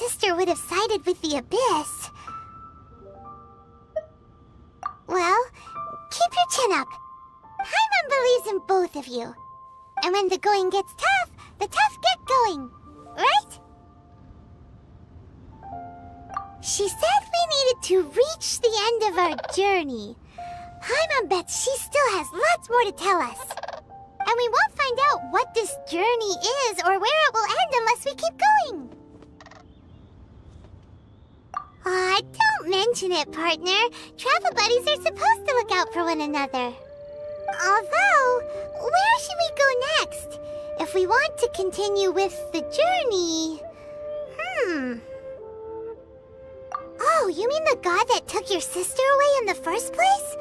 sister would have sided with the Abyss. Well, keep your chin up. Paimon believes in both of you. And when the going gets tough, the tough get going. Right? She said we needed to reach the end of our journey. Paimon bets she still has lots more to tell us. And we won't find out what this journey is or where it will end unless we keep going. Aw, don't mention it, partner. Travel buddies are supposed to look out for one another. Although, where should we go next? If we want to continue with the journey... Oh, you mean the god that took your sister away in the first place?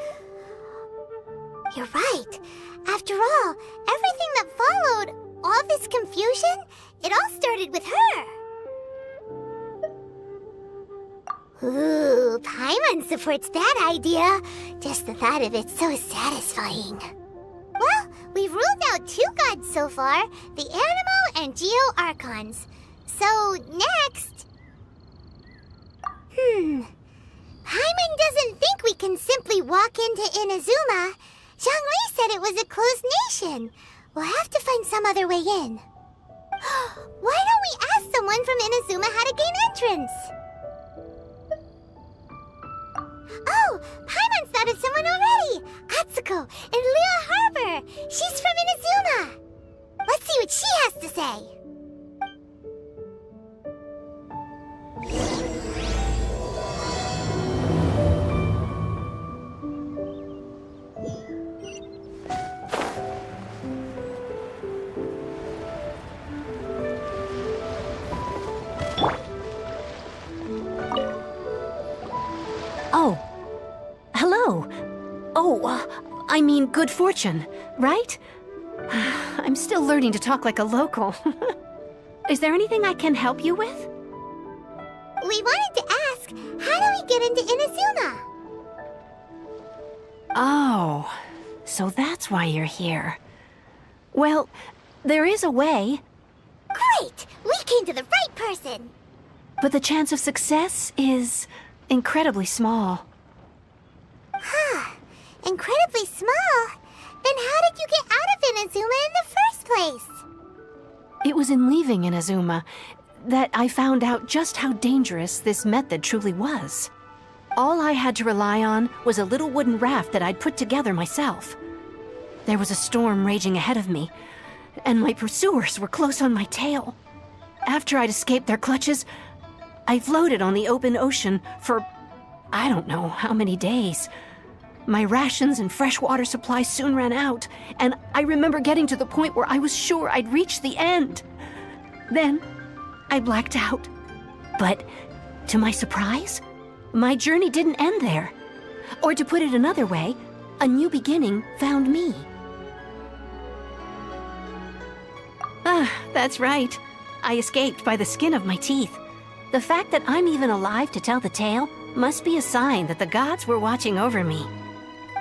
You're right. After all, everything that followed, all this confusion, it all started with her. Ooh, Paimon supports that idea. Just the thought of it's so satisfying. Well, we've ruled out 2 gods so far, the Animo and Geo Archons. So, next... Paimon doesn't think we can simply walk into Inazuma. Zhongli said it was a closed nation. We'll have to find some other way in. Why don't we ask someone from Inazuma how to gain entrance? Oh, Paimon's thought of someone already! Atsuko in Liyue Harbor! She's from Inazuma! Let's see what she has to say! Oh. Hello. Oh, I mean good fortune, right? I'm still learning to talk like a local. Is there anything I can help you with? We wanted to ask, how do we get into Inazuma? Oh, so that's why you're here. Well, there is a way. Great! We came to the right person! But the chance of success is incredibly small. Huh. Incredibly small? Then how did you get out of Inazuma in the first place? It was in leaving Inazuma that I found out just how dangerous this method truly was. All I had to rely on was a little wooden raft that I'd put together myself. There was a storm raging ahead of me, and my pursuers were close on my tail. After I'd escaped their clutches, I floated on the open ocean for I don't know how many days. My rations and fresh water supply soon ran out, and I remember getting to the point where I was sure I'd reached the end. Then, I blacked out. But, to my surprise, my journey didn't end there. Or to put it another way, a new beginning found me. Ah, that's right. I escaped by the skin of my teeth. The fact that I'm even alive to tell the tale must be a sign that the gods were watching over me.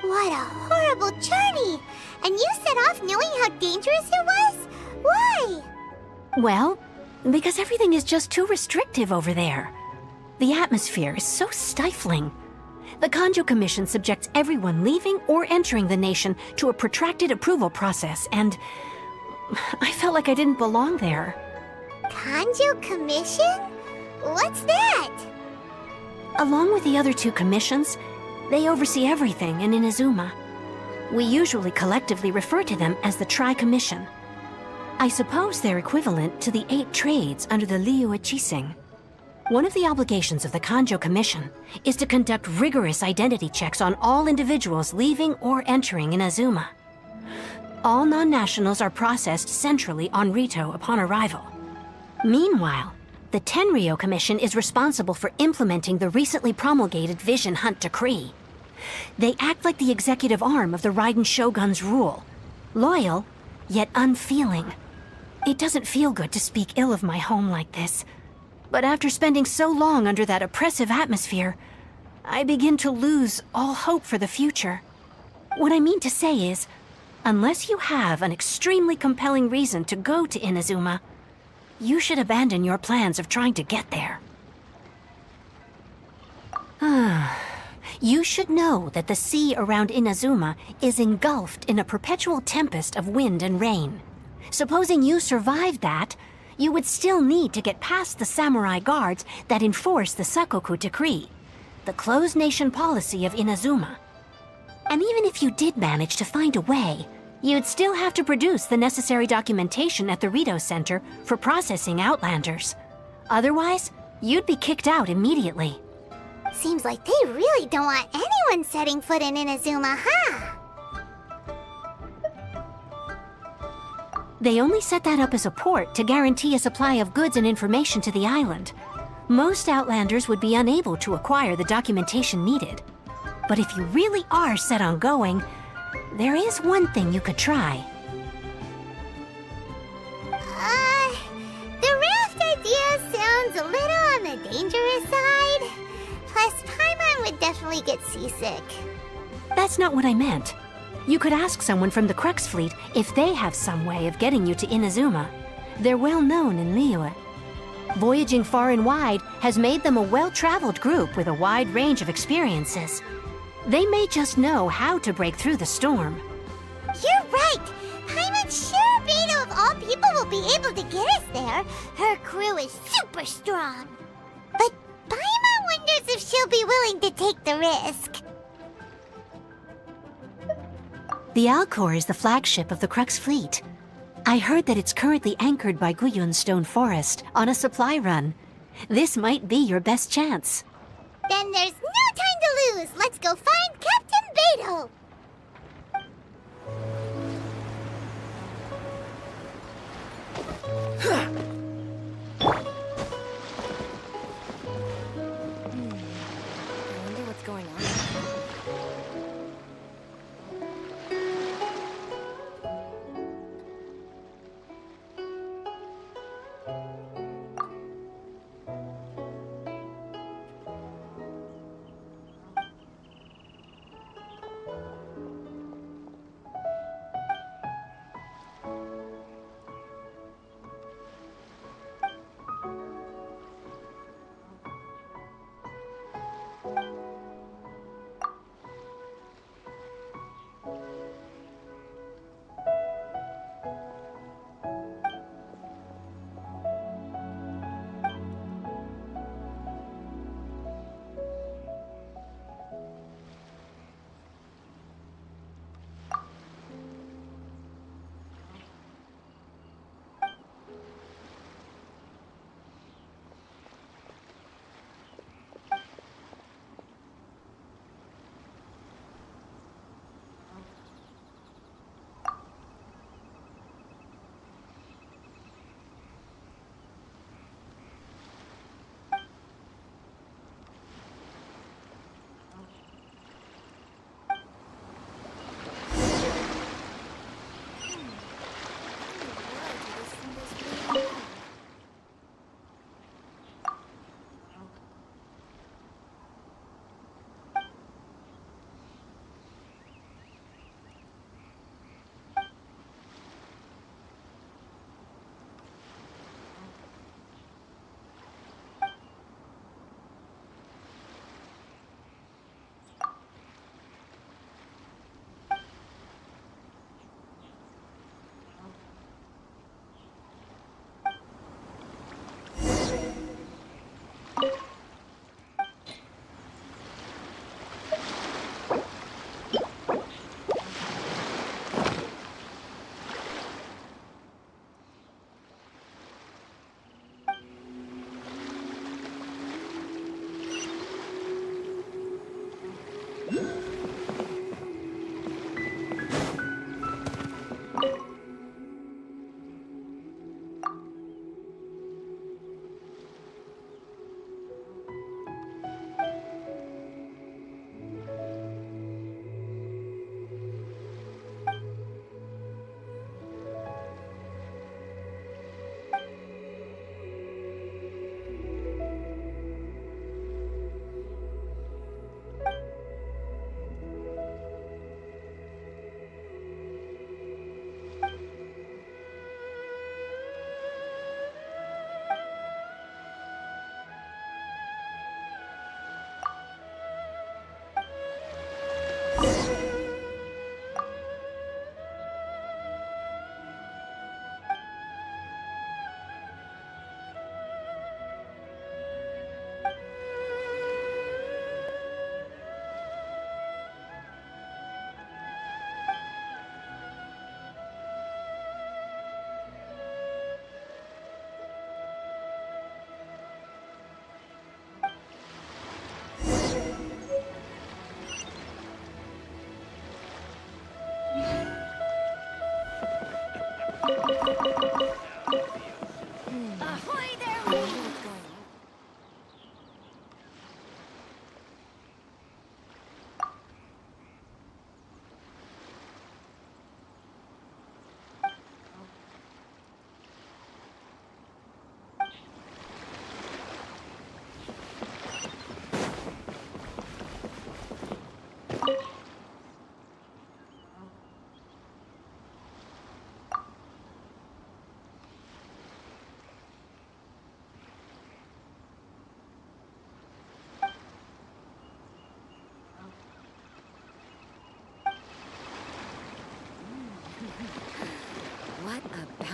What a horrible journey! And you set off knowing how dangerous it was? Why? Well, because everything is just too restrictive over there. The atmosphere is so stifling. The Kanjo Commission subjects everyone leaving or entering the nation to a protracted approval process, and I felt like I didn't belong there. Kanjo Commission? What's that? Along with the other 2 commissions, they oversee everything in Inazuma. We usually collectively refer to them as the Tri-Commission. I suppose they're equivalent to the 8 trades under the Liyue. One of the obligations of the Kanjo Commission is to conduct rigorous identity checks on all individuals leaving or entering Inazuma. All non-nationals are processed centrally on Rito upon arrival. Meanwhile, the Tenryo Commission is responsible for implementing the recently promulgated Vision Hunt Decree. They act like the executive arm of the Raiden Shogun's rule. Loyal, yet unfeeling. It doesn't feel good to speak ill of my home like this. But after spending so long under that oppressive atmosphere, I begin to lose all hope for the future. What I mean to say is, unless you have an extremely compelling reason to go to Inazuma, you should abandon your plans of trying to get there. You should know that the sea around Inazuma is engulfed in a perpetual tempest of wind and rain. Supposing you survived that, you would still need to get past the samurai guards that enforce the Sakoku Decree, the closed nation policy of Inazuma. And even if you did manage to find a way, you'd still have to produce the necessary documentation at the Rito Center for processing Outlanders. Otherwise, you'd be kicked out immediately. Seems like they really don't want anyone setting foot in Inazuma, huh? They only set that up as a port to guarantee a supply of goods and information to the island. Most Outlanders would be unable to acquire the documentation needed. But if you really are set on going, there is one thing you could try. The raft idea sounds a little on the dangerous side. Plus, Paimon would definitely get seasick. That's not what I meant. You could ask someone from the Crux Fleet if they have some way of getting you to Inazuma. They're well known in Liyue. Voyaging far and wide has made them a well-traveled group with a wide range of experiences. They may just know how to break through the storm. You're right! Paimon sure Beto of all people will be able to get us there. Her crew is super strong. But Paimon wonders if she'll be willing to take the risk. The Alcor is the flagship of the Crux Fleet. I heard that it's currently anchored by Guyun's Stone Forest on a supply run. This might be your best chance. Then there's no time to lose. Let's go find Captain Beto. I wonder what's going on.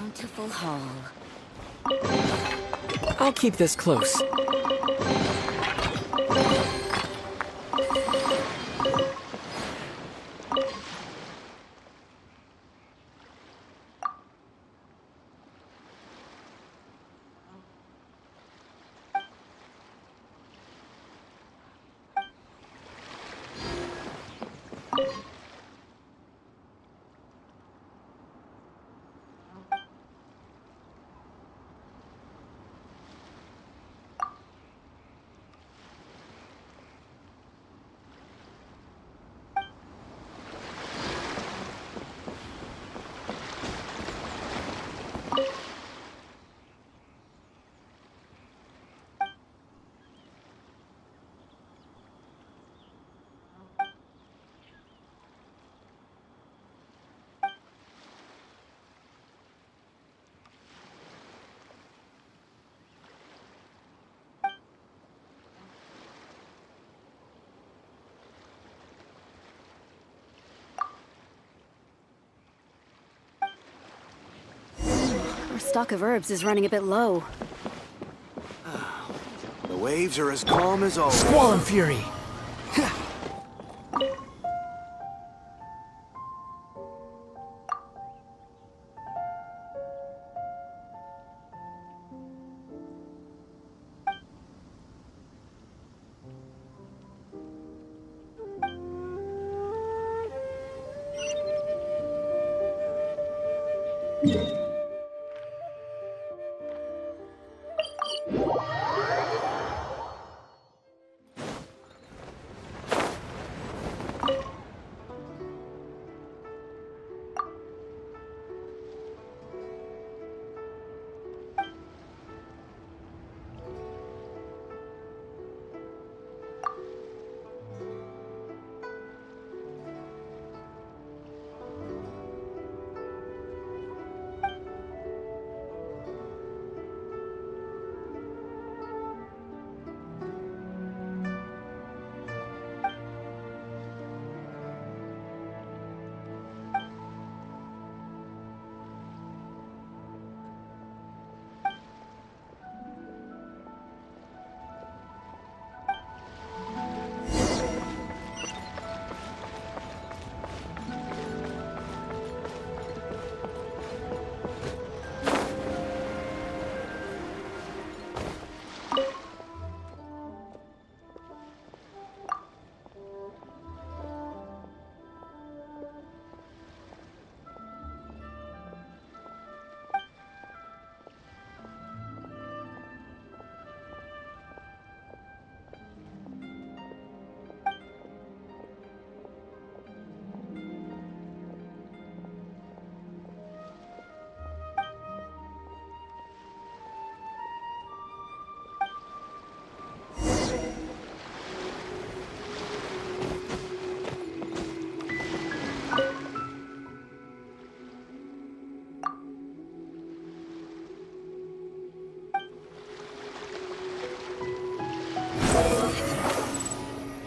bountiful hall. I'll keep this close. Our stock of herbs is running a bit low. The waves are as calm as always. Squall and Fury!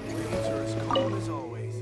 Waves are as calm as always.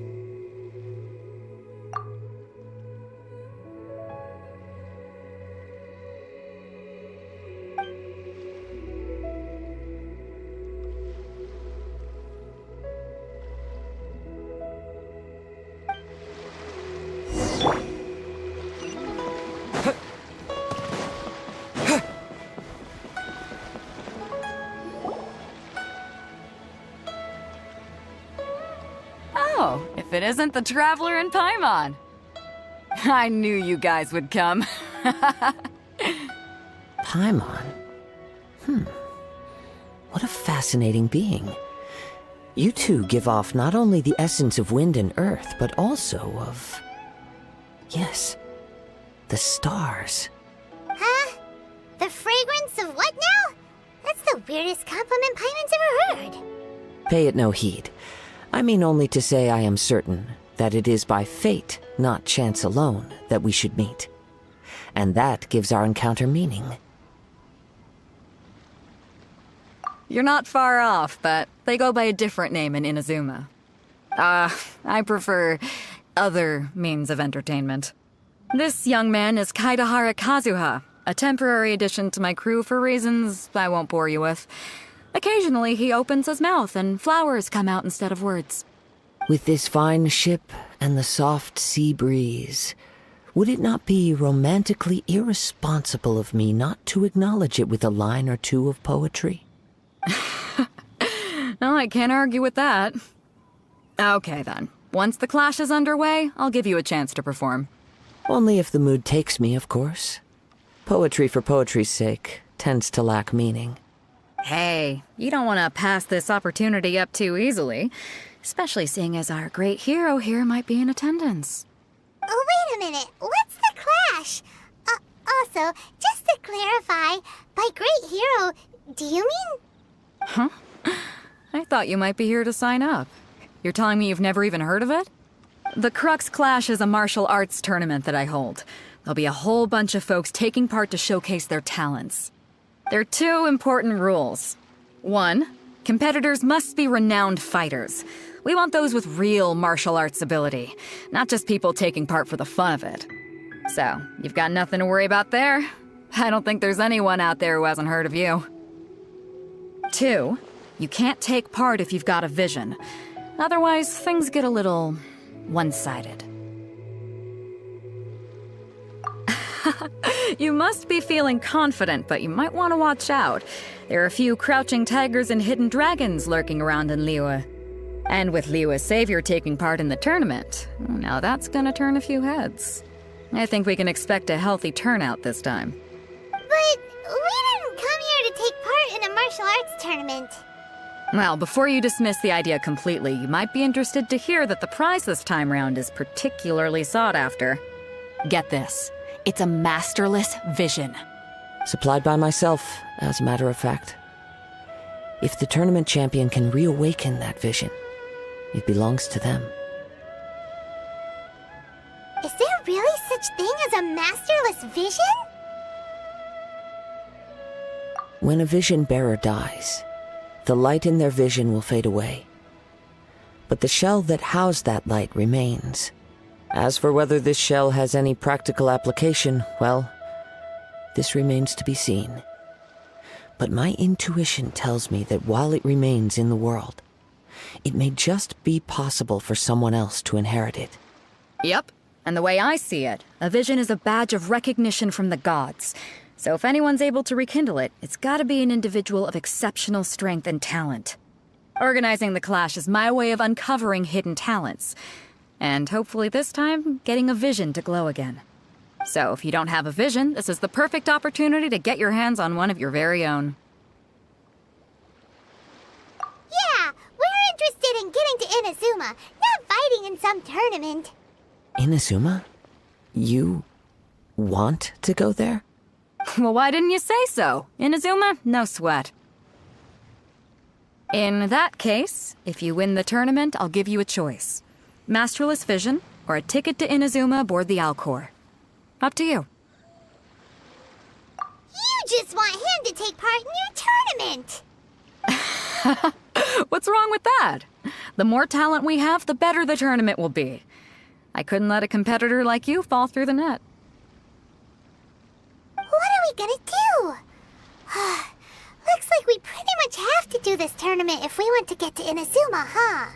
Oh, if it isn't the Traveler in Paimon. I knew you guys would come. Paimon? What a fascinating being. You two give off not only the essence of wind and earth, but also of... yes, the stars. Huh? The fragrance of what now? That's the weirdest compliment Paimon's ever heard. Pay it no heed. I mean only to say I am certain that it is by fate, not chance alone, that we should meet. And that gives our encounter meaning. You're not far off, but they go by a different name in Inazuma. I prefer other means of entertainment. This young man is Kaidahara Kazuha, a temporary addition to my crew for reasons I won't bore you with. Occasionally, he opens his mouth and flowers come out instead of words. With this fine ship and the soft sea breeze, would it not be romantically irresponsible of me not to acknowledge it with a line or two of poetry? No, I can't argue with that. Okay, then. Once the clash is underway, I'll give you a chance to perform. Only if the mood takes me, of course. Poetry for poetry's sake tends to lack meaning. Hey, you don't want to pass this opportunity up too easily, especially seeing as our great hero here might be in attendance. Oh, wait a minute. What's the clash? Also, just to clarify, by great hero, do you mean... Huh? I thought you might be here to sign up. You're telling me you've never even heard of it? The Crux Clash is a martial arts tournament that I hold. There'll be a whole bunch of folks taking part to showcase their talents. There are 2 important rules. 1, competitors must be renowned fighters. We want those with real martial arts ability, not just people taking part for the fun of it. So, you've got nothing to worry about there. I don't think there's anyone out there who hasn't heard of you. 2, you can't take part if you've got a vision. Otherwise, things get a little one-sided. You must be feeling confident, but you might want to watch out. There are a few crouching tigers and hidden dragons lurking around in Liyue. And with Liyue's savior taking part in the tournament, now that's gonna turn a few heads. I think we can expect a healthy turnout this time. But we didn't come here to take part in a martial arts tournament. Well, before you dismiss the idea completely, you might be interested to hear that the prize this time round is particularly sought after. Get this. It's a masterless vision. Supplied by myself, as a matter of fact. If the tournament champion can reawaken that vision, it belongs to them. Is there really such thing as a masterless vision? When a vision bearer dies, the light in their vision will fade away. But the shell that housed that light remains. As for whether this shell has any practical application, well, this remains to be seen. But my intuition tells me that while it remains in the world, it may just be possible for someone else to inherit it. Yep. And the way I see it, a vision is a badge of recognition from the gods. So if anyone's able to rekindle it, it's gotta be an individual of exceptional strength and talent. Organizing the clash is my way of uncovering hidden talents. And hopefully this time, getting a vision to glow again. So if you don't have a vision, this is the perfect opportunity to get your hands on one of your very own. Yeah, we're interested in getting to Inazuma, not fighting in some tournament. Inazuma? You want to go there? Well, why didn't you say so? Inazuma? No sweat. In that case, if you win the tournament, I'll give you a choice. Masterless Vision, or a ticket to Inazuma aboard the Alcor. Up to you. You just want him to take part in your tournament! What's wrong with that? The more talent we have, the better the tournament will be. I couldn't let a competitor like you fall through the net. What are we gonna do? Looks like we pretty much have to do this tournament if we want to get to Inazuma, huh?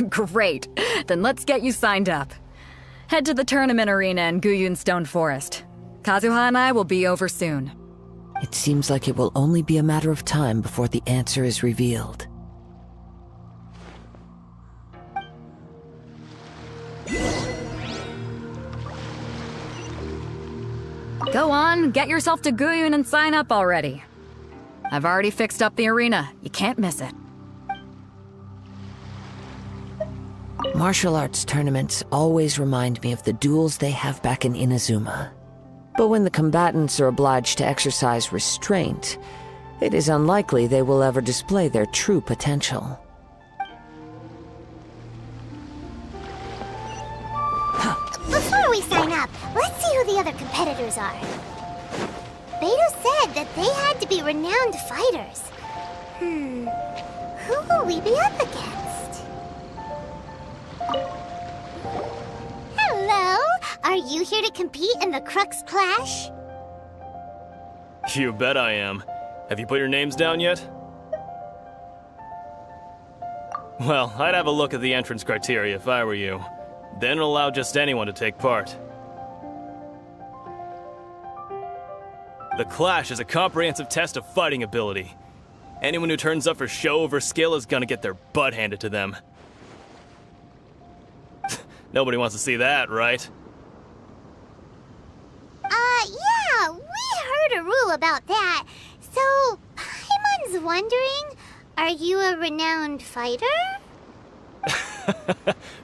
Great. Then let's get you signed up. Head to the tournament arena in Guyun Stone Forest. Kazuha and I will be over soon. It seems like it will only be a matter of time before the answer is revealed. Go on, get yourself to Guyun and sign up already. I've already fixed up the arena. You can't miss it. Martial arts tournaments always remind me of the duels they have back in Inazuma. But when the combatants are obliged to exercise restraint, it is unlikely they will ever display their true potential. Before we sign up, let's see who the other competitors are. Beto said that they had to be renowned fighters. Who will we be up against? you here to compete in the Crux Clash? You bet I am. Have you put your names down yet? Well, I'd have a look at the entrance criteria if I were you. Then allow just anyone to take part. The Clash is a comprehensive test of fighting ability. Anyone who turns up for show over skill is gonna get their butt handed to them. Nobody wants to see that, right? Yeah, we heard a rule about that. So, Paimon's wondering, are you a renowned fighter?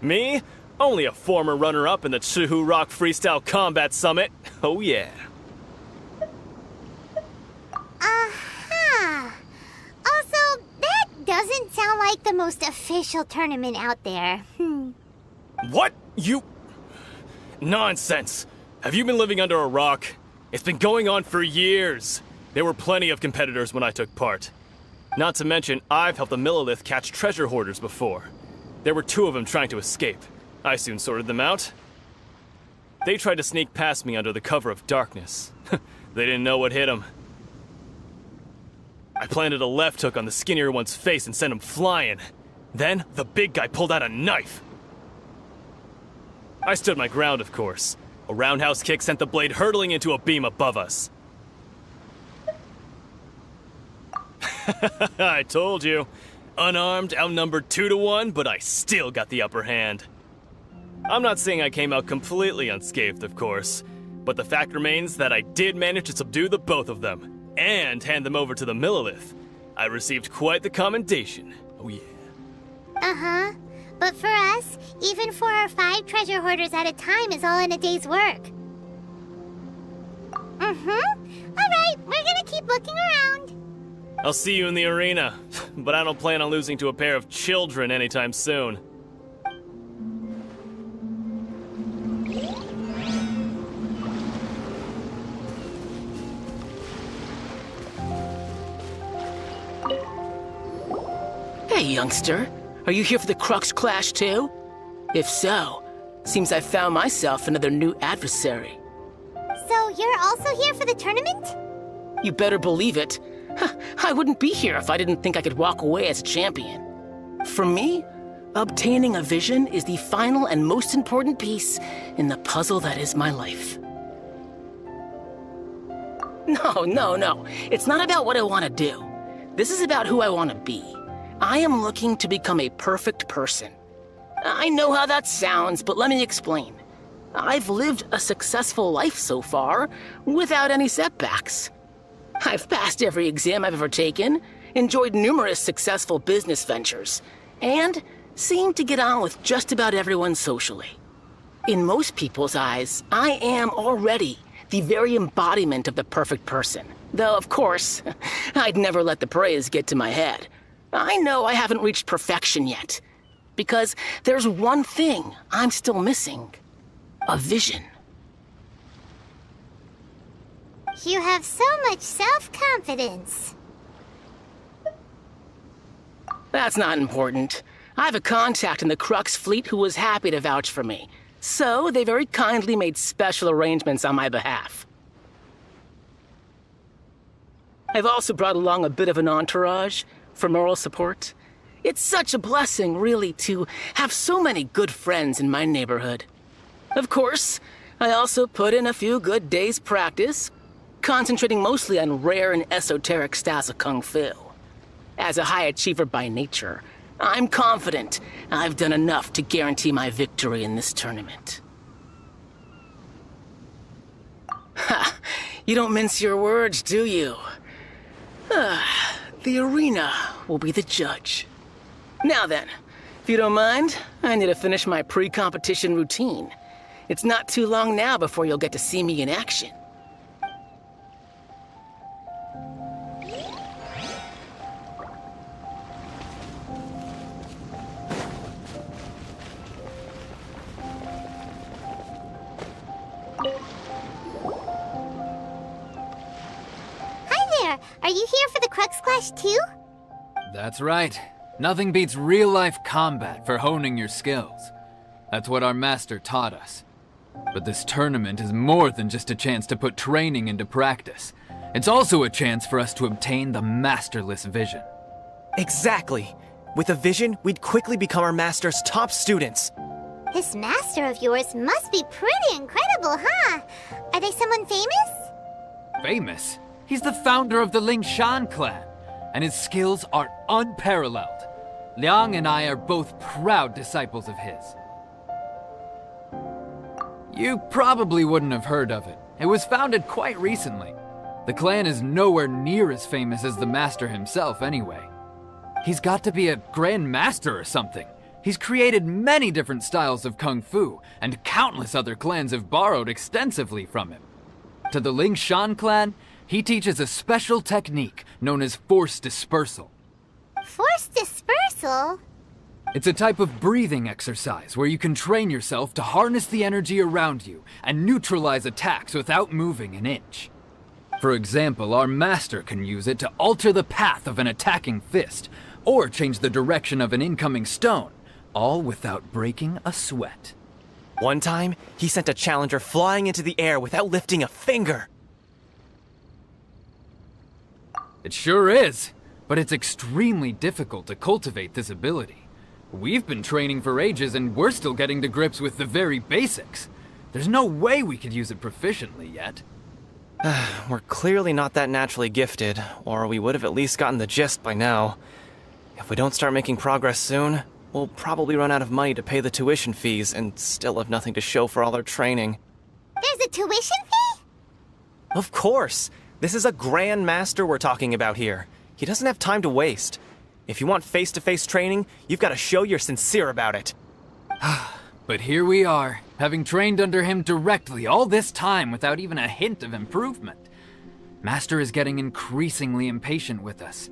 Me? Only a former runner-up in the Chihu Rock Freestyle Combat Summit. Oh yeah. Also, that doesn't sound like the most official tournament out there. What? You... Nonsense. Have you been living under a rock? It's been going on for years. There were plenty of competitors when I took part. Not to mention, I've helped the Millilith catch treasure hoarders before. There were 2 of them trying to escape. I soon sorted them out. They tried to sneak past me under the cover of darkness. They didn't know what hit them. I planted a left hook on the skinnier one's face and sent him flying. Then, the big guy pulled out a knife. I stood my ground, of course. A roundhouse kick sent the blade hurtling into a beam above us. I told you. Unarmed, outnumbered 2-1, but I still got the upper hand. I'm not saying I came out completely unscathed, of course, but the fact remains that I did manage to subdue the both of them, and hand them over to the Millilith. I received quite the commendation. Oh yeah. Uh-huh. But for us, even 4 or 5 treasure hoarders at a time is all in a day's work. Alright, we're gonna keep looking around. I'll see you in the arena, but I don't plan on losing to a pair of children anytime soon. Hey, youngster. Are you here for the Crux Clash too? If so, seems I found myself another new adversary. So you're also here for the tournament? You better believe it. I wouldn't be here if I didn't think I could walk away as champion. For me, obtaining a vision is the final and most important piece in the puzzle that is my life. No. It's not about what I want to do. This is about who I want to be. I am looking to become a perfect person. I know how that sounds, but let me explain. I've lived a successful life so far, without any setbacks. I've passed every exam I've ever taken, enjoyed numerous successful business ventures, and seem to get on with just about everyone socially. In most people's eyes, I am already the very embodiment of the perfect person. Though, of course, I'd never let the praise get to my head. I know I haven't reached perfection yet, because there's one thing I'm still missing. A vision. You have so much self-confidence. That's not important. I have a contact in the Crux fleet who was happy to vouch for me, so they very kindly made special arrangements on my behalf. I've also brought along a bit of an entourage for moral support. It's such a blessing, really, to have so many good friends in my neighborhood. Of course, I also put in a few good days' practice, concentrating mostly on rare and esoteric styles of Kung Fu. As a high achiever by nature, I'm confident I've done enough to guarantee my victory in this tournament. Ha! You don't mince your words, do you? The arena will be the judge. Now then, if you don't mind, I need to finish my pre-competition routine. It's not too long now before you'll get to see me in action. Are you here for the Crux Clash too? That's right. Nothing beats real-life combat for honing your skills. That's what our master taught us. But this tournament is more than just a chance to put training into practice. It's also a chance for us to obtain the masterless vision. Exactly. With a vision, we'd quickly become our master's top students. This master of yours must be pretty incredible, huh? Are they someone famous? Famous? He's the founder of the Lingshan clan, and his skills are unparalleled. Liang and I are both proud disciples of his. You probably wouldn't have heard of it. It was founded quite recently. The clan is nowhere near as famous as the master himself anyway. He's got to be a grand master or something. He's created many different styles of kung fu, and countless other clans have borrowed extensively from him. To the Lingshan clan, he teaches a special technique known as force dispersal. Force dispersal? It's a type of breathing exercise where you can train yourself to harness the energy around you and neutralize attacks without moving an inch. For example, our master can use it to alter the path of an attacking fist, or change the direction of an incoming stone, all without breaking a sweat. One time, he sent a challenger flying into the air without lifting a finger. It sure is, but it's extremely difficult to cultivate this ability. We've been training for ages and we're still getting to grips with the very basics. There's no way we could use it proficiently yet. We're clearly not that naturally gifted, or we would have at least gotten the gist by now. If we don't start making progress soon, we'll probably run out of money to pay the tuition fees and still have nothing to show for all our training. There's a tuition fee? Of course! This is a grand master we're talking about here. He doesn't have time to waste. If you want face-to-face training, you've got to show you're sincere about it. But here we are, having trained under him directly all this time without even a hint of improvement. Master is getting increasingly impatient with us.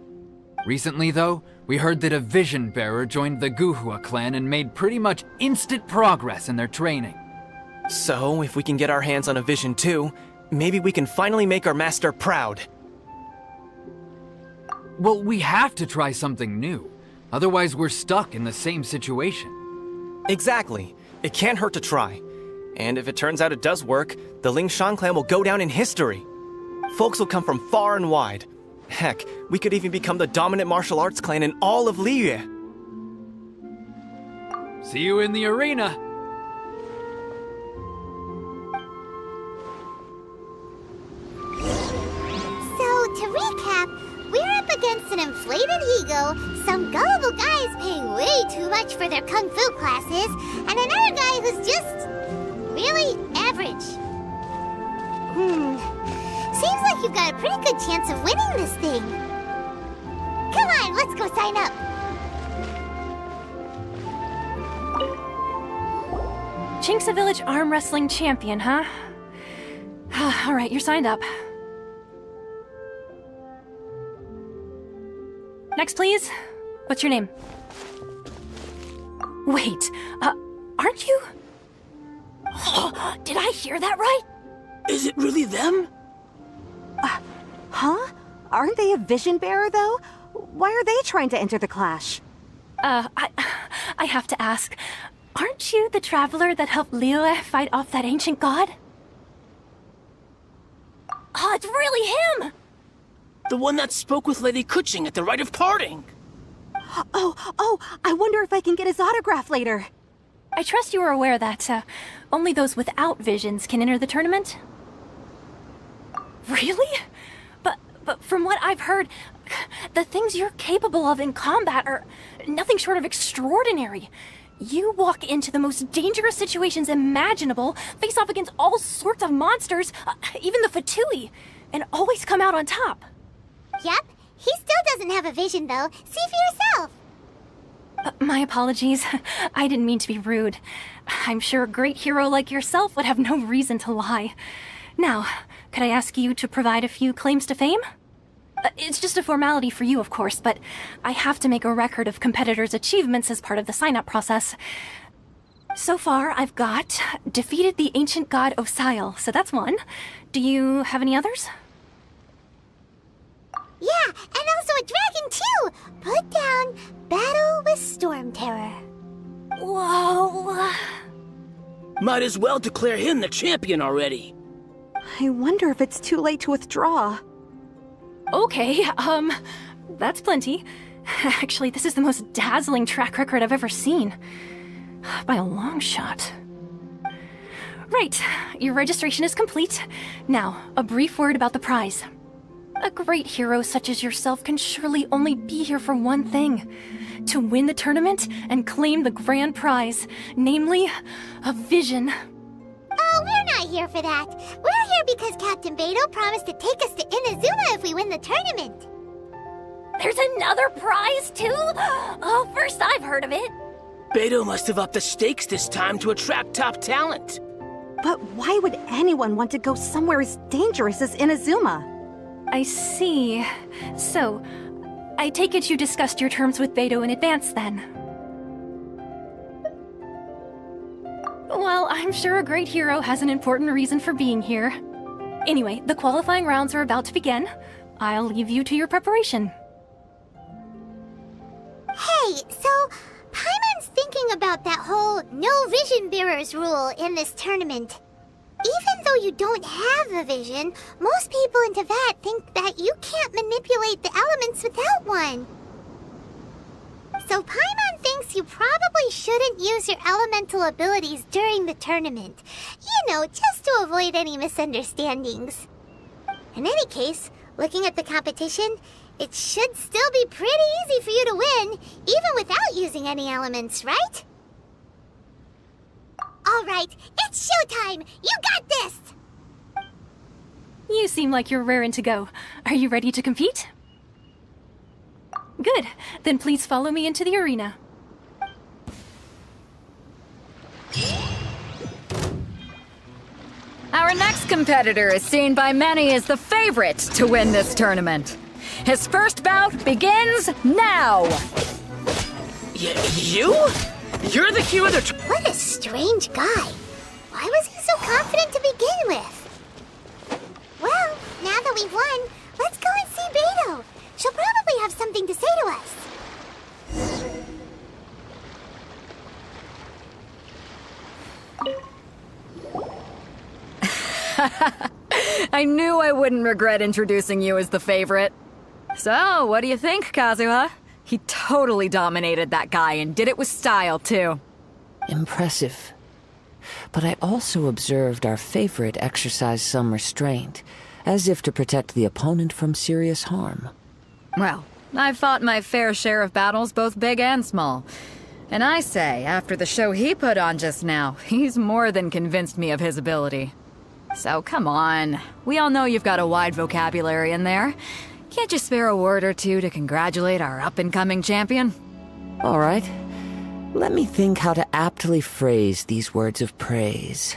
Recently, though, we heard that a vision bearer joined the Guhua clan and made pretty much instant progress in their training. So, if we can get our hands on a vision too, maybe we can finally make our master proud. Well, we have to try something new. Otherwise, we're stuck in the same situation. Exactly. It can't hurt to try. And if it turns out it does work, the Lingshan clan will go down in history. Folks will come from far and wide. Heck, we could even become the dominant martial arts clan in all of Liyue. See you in the arena! So, to recap, we're up against an inflated ego, some gullible guys paying way too much for their kung fu classes, and another guy who's just really average. Seems like you've got a pretty good chance of winning this thing. Come on, let's go sign up. Chinksa Village Arm Wrestling Champion, huh? All right, you're signed up. Next, please. What's your name? Wait, aren't you? Did I hear that right? Is it really them? Huh? Aren't they a vision bearer, though? Why are they trying to enter the clash? I have to ask, aren't you the traveler that helped Liyue fight off that ancient god? Oh, it's really him! The one that spoke with Lady Kuching at the rite of parting. Oh, I wonder if I can get his autograph later. I trust you are aware that, only those without visions can enter the tournament? Really? But from what I've heard, the things you're capable of in combat are nothing short of extraordinary. You walk into the most dangerous situations imaginable, face off against all sorts of monsters, even the Fatui, and always come out on top. Yep, he still doesn't have a vision, though. See for yourself. My apologies. I didn't mean to be rude. I'm sure a great hero like yourself would have no reason to lie. Now, could I ask you to provide a few claims to fame? It's just a formality for you, of course, but I have to make a record of competitors' achievements as part of the sign-up process. So far, I've got defeated the ancient god Osile, so that's one. Do you have any others? Yeah, and also a dragon, too! Put down Battle with Storm Terror. Whoa. Might as well declare him the champion already. I wonder if it's too late to withdraw. Okay, that's plenty. Actually, this is the most dazzling track record I've ever seen. By a long shot. Right, your registration is complete. Now, a brief word about the prize. A great hero such as yourself can surely only be here for one thing. To win the tournament and claim the grand prize, namely, a vision. Oh, we're not here for that. We're here because Captain Beto promised to take us to Inazuma if we win the tournament. There's another prize, too? Oh, first I've heard of it. Beto must have upped the stakes this time to attract top talent. But why would anyone want to go somewhere as dangerous as Inazuma? I see. So, I take it you discussed your terms with Beto in advance, then? Well, I'm sure a great hero has an important reason for being here. Anyway, the qualifying rounds are about to begin. I'll leave you to your preparation. Hey, so Paimon's thinking about that whole no vision bearers rule in this tournament. Even though you don't have a vision, most people in Teyvat think that you can't manipulate the elements without one. So Paimon thinks you probably shouldn't use your elemental abilities during the tournament. You know, just to avoid any misunderstandings. In any case, looking at the competition, it should still be pretty easy for you to win, even without using any elements, right? All right, it's showtime! You got this! You seem like you're raring to go. Are you ready to compete? Good. Then please follow me into the arena. Our next competitor is seen by many as the favorite to win this tournament. His first bout begins now! You? You're the hero that... What a strange guy. Why was he so confident to begin with? Well, now that we've won, let's go and see Beto. She'll probably have something to say to us. I knew I wouldn't regret introducing you as the favorite. So, what do you think, Kazuha? He totally dominated that guy and did it with style, too. Impressive. But I also observed our favorite exercise some restraint, as if to protect the opponent from serious harm. Well, I've fought my fair share of battles, both big and small. And I say, after the show he put on just now, he's more than convinced me of his ability. So come on, we all know you've got a wide vocabulary in there. Can't you spare a word or two to congratulate our up-and-coming champion? All right. Let me think how to aptly phrase these words of praise.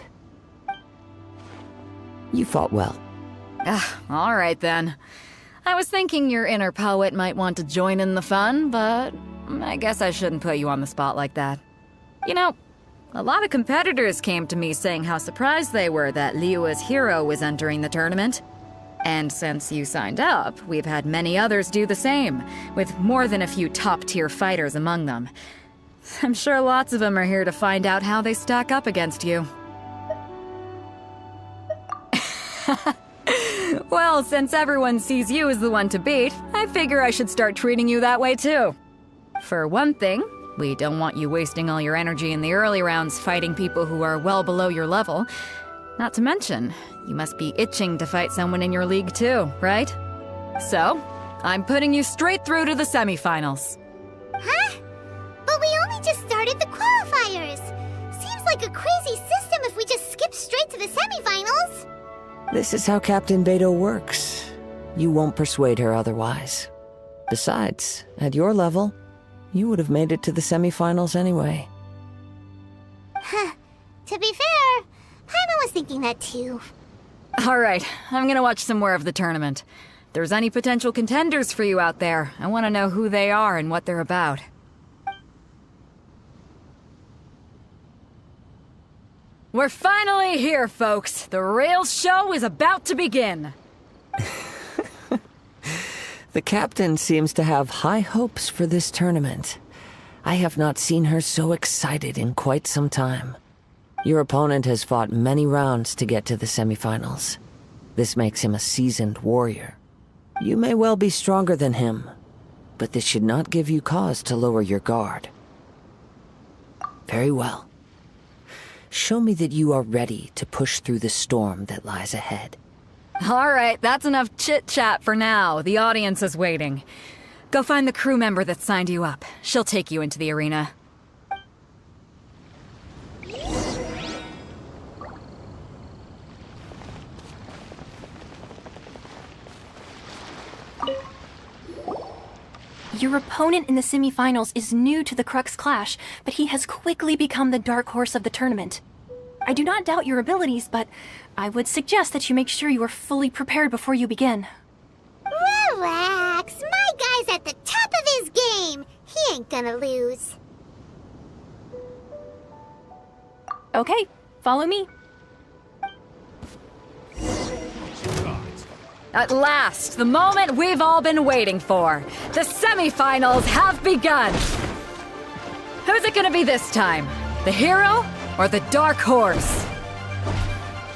You fought well. All right then. I was thinking your inner poet might want to join in the fun, but I guess I shouldn't put you on the spot like that. You know, a lot of competitors came to me saying how surprised they were that Liyue's hero was entering the tournament. And since you signed up, we've had many others do the same, with more than a few top-tier fighters among them. I'm sure lots of them are here to find out how they stack up against you. Well, since everyone sees you as the one to beat, I figure I should start treating you that way too. For one thing, we don't want you wasting all your energy in the early rounds fighting people who are well below your level. Not to mention, you must be itching to fight someone in your league too, right? So, I'm putting you straight through to the semifinals. Huh? But we only just started the qualifiers. Seems like a crazy system if we just skip straight to the semifinals. This is how Captain Beto works. You won't persuade her otherwise. Besides, at your level, you would have made it to the semifinals anyway. Huh. To be fair, Paimon was thinking that too. All right, I'm gonna watch some more of the tournament. If there's any potential contenders for you out there, I want to know who they are and what they're about. We're finally here, folks. The real show is about to begin. The captain seems to have high hopes for this tournament. I have not seen her so excited in quite some time. Your opponent has fought many rounds to get to the semifinals. This makes him a seasoned warrior. You may well be stronger than him, but this should not give you cause to lower your guard. Very well. Show me that you are ready to push through the storm that lies ahead. All right, that's enough chit-chat for now. The audience is waiting. Go find the crew member that signed you up. She'll take you into the arena. Your opponent in the semifinals is new to the Crux Clash, but he has quickly become the dark horse of the tournament. I do not doubt your abilities, but I would suggest that you make sure you are fully prepared before you begin. Relax. My guy's at the top of his game. He ain't gonna lose. Okay, follow me. At last, the moment we've all been waiting for. The semifinals have begun. Who's it gonna be this time? The hero or the dark horse?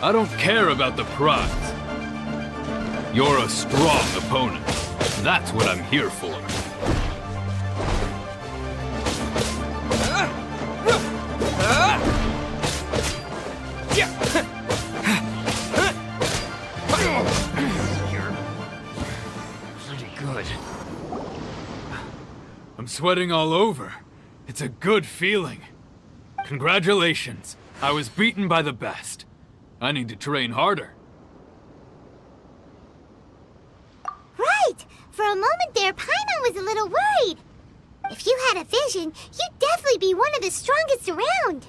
I don't care about the prize. You're a strong opponent. That's what I'm here for. Good. I'm sweating all over. It's a good feeling. Congratulations. I was beaten by the best. I need to train harder. Right. For a moment there, Paimon was a little worried. If you had a vision, you'd definitely be one of the strongest around.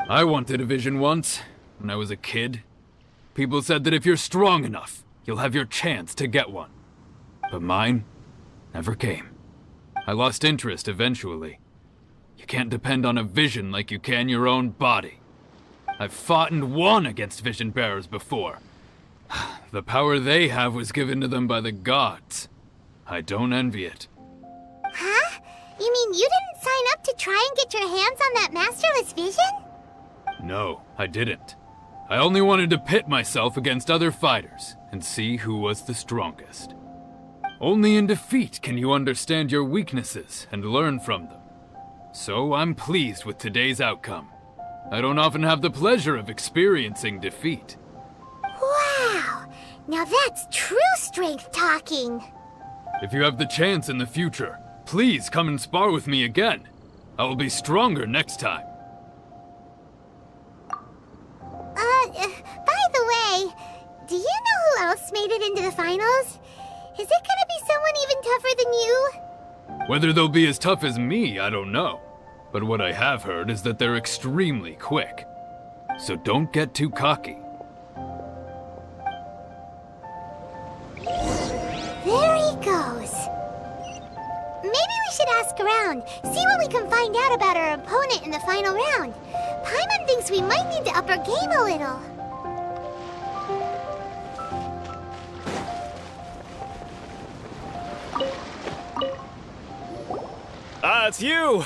I wanted a vision once, when I was a kid. People said that if you're strong enough, you'll have your chance to get one. But mine never came. I lost interest eventually. You can't depend on a vision like you can your own body. I've fought and won against vision bearers before. The power they have was given to them by the gods. I don't envy it. Huh? You mean you didn't sign up to try and get your hands on that masterless vision? No, I didn't. I only wanted to pit myself against other fighters and see who was the strongest. Only in defeat can you understand your weaknesses and learn from them. So I'm pleased with today's outcome. I don't often have the pleasure of experiencing defeat. Wow! Now that's true strength talking. If you have the chance in the future, please come and spar with me again. I will be stronger next time. By the way, do you know who else made it into the finals? Is it gonna be someone even tougher than you? Whether they'll be as tough as me, I don't know. But what I have heard is that they're extremely quick. So don't get too cocky. There he goes. Maybe we should ask around, see what we can find out about our opponent in the final round. Paimon thinks we might need to up our game a little. Ah, it's you!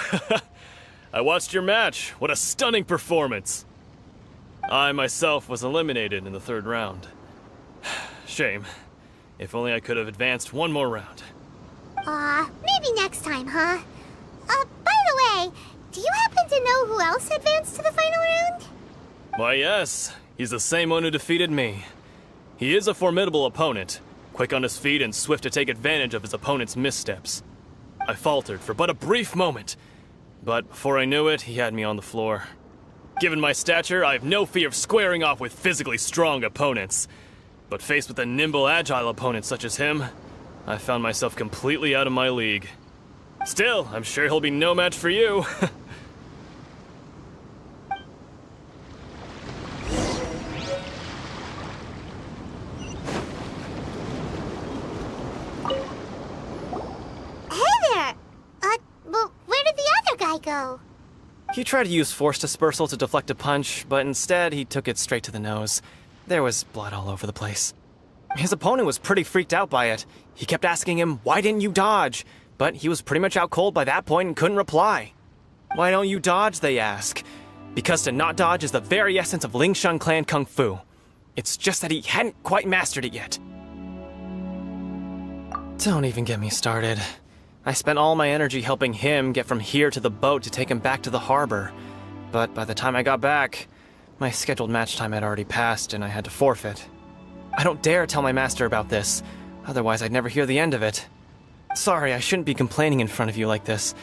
I watched your match. What a stunning performance. I myself was eliminated in the third round. Shame. If only I could have advanced one more round. Maybe next time, huh? By the way, do you happen to know who else advanced to the final round? Why, yes. He's the same one who defeated me. He is a formidable opponent, quick on his feet and swift to take advantage of his opponent's missteps. I faltered for but a brief moment, but before I knew it, he had me on the floor. Given my stature, I have no fear of squaring off with physically strong opponents. But faced with a nimble, agile opponent such as him, I found myself completely out of my league. Still, I'm sure he'll be no match for you. Well, where did the other guy go? He tried to use force dispersal to deflect a punch, but instead he took it straight to the nose. There was blood all over the place. His opponent was pretty freaked out by it. He kept asking him, "Why didn't you dodge?" But he was pretty much out cold by that point and couldn't reply. "Why don't you dodge?" they ask. Because to not dodge is the very essence of Lingsheng clan kung fu. It's just that he hadn't quite mastered it yet. Don't even get me started. I spent all my energy helping him get from here to the boat to take him back to the harbor. But by the time I got back, my scheduled match time had already passed and I had to forfeit. I don't dare tell my master about this, otherwise I'd never hear the end of it. Sorry, I shouldn't be complaining in front of you like this.